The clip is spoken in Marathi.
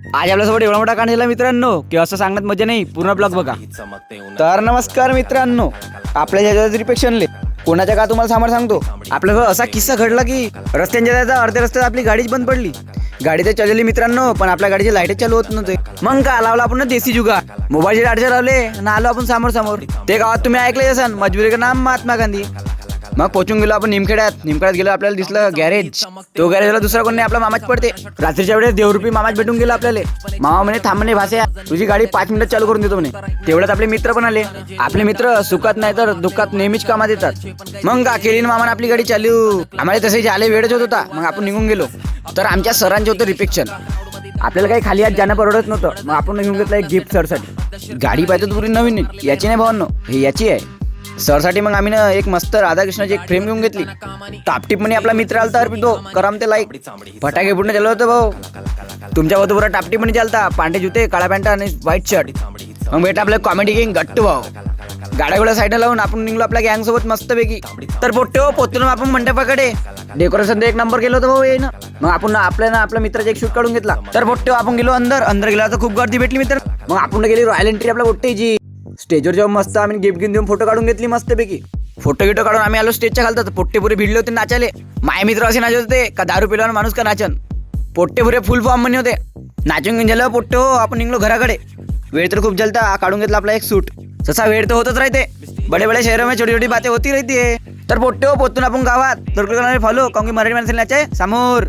आज आपल्यासोबत एवढा मोठा कांड झाला मित्रांनो की असं सांगण्यात मजा नाही, पूर्ण ब्लॉग बघा. तर नमस्कार मित्रांनो, आपल्या ह्याच्यात रिपेक्शनले कोणाच्या का तुम्हाला सामोर सांगतो. आपल्याला असा किस्सा घडला की रस्त्यांच्या जायचा अर्ध्या रस्त्यात आपली गाडीच बंद पडली. गाडी तर चालवली मित्रांनो, पण आपल्या गाडीचे लाईटच चालू होत नव्हते. मग का लावला आपण देसी जुगाड, मोबाईलचे डाडचे लावले ना आलो आपण समोर. ते गावात तुम्ही ऐकले असाल, मजबुरी का नाम महात्मा गांधी. मग पोचून गेलो आपण निमखेड्यात गेलो. आपल्याला दिसलं गॅरेज. तो गॅरेजला दुसरा कोण नाही, आपला मामाच पडते. रात्रीच्या वेळेस देवरूपी मामाच भेटून गेला आपल्याला. मामा म्हणे थांब म्हणे भास्या, तुझी गाडी 5 मिनिटात चालू करून देतो म्हणे. तेवढ्यात आपले मित्र पण आले. आपले मित्र सुखात नाही तर दुःखात नेहमीच कामात येतात. मग का केली मामाने आपली गाडी चालू. आम्हाला तसे झाले, वेळच होत होता. मग आपण निघून गेलो. तर आमच्या सरांचे होतं रिपेक्शन. आपल्याला काही खाली हात जाणं परवडत नव्हतं. मग आपण घेऊन घेतलं एक गिफ्ट सरसाठी. गाडी पाहिजे तर पुरी नवीन आहे, याची नाही भावांनो, हे याची आहे. सरसाठी मग आम्ही ना एक मस्त राधाकृष्णाची एक फ्रेम घेऊन घेतली. टापटीप म्हणे आपला मित्र आलता अर्पितो, करम ते लाईक फटाके फुटणे चालू होतं भाऊ. तुमच्या बरोबर टापटीप म्हणे चालता, पांढरे जुते, काळा पॅन्ट आणि व्हाईट शर्ट. मग बेटा आपलं कॉमेडी गँग गट्टू भाऊ. गाड्या साईडला लावून आपण निघलो आपल्या गँग सोबत मस्त पैकी. तर पोटून आपण मंडपाकडे डेकोरेशन एक नंबर केलं होतं भाऊ ये ना. मग आपण आपल्या मित्राचा एक शूट काढून घेतला. तर पोट्टे आपण गेलो अंदर गेला तर खूप गर्दी भेटली मित्र. मग आपण गेली रॉयल एंट्री आपल्या पोट्टेची. स्टेजवर जेव्हा मस्त आम्ही गिफ्ट घेऊन देऊन फोटो काढून घेतली मस्त पैकी. फोटो काढून आम्ही आलो स्टेजच्या खालतात. पोट्टे पुरे भिडले होते नाचाले. माय मित्र असे नाचत होते का दारू पिल्यावर माणूस का नाचन. पोट्टे पुरे फुल फॉर्म म्हणे होते. नाचून घेऊन झालं पोट्टे हो, आपण निघलो घराकडे. वेळ तर खूप जलता. काढून घेतला आपला एक सूट. तसा वेळ तर होतच राहते, बडे शहरों में छोटी छोटी बातें होती रहती है. तर पोट्टे हो पोतून आपण गावात तर फॉलो काँगी मराठी माणसाला नाचाय समोर.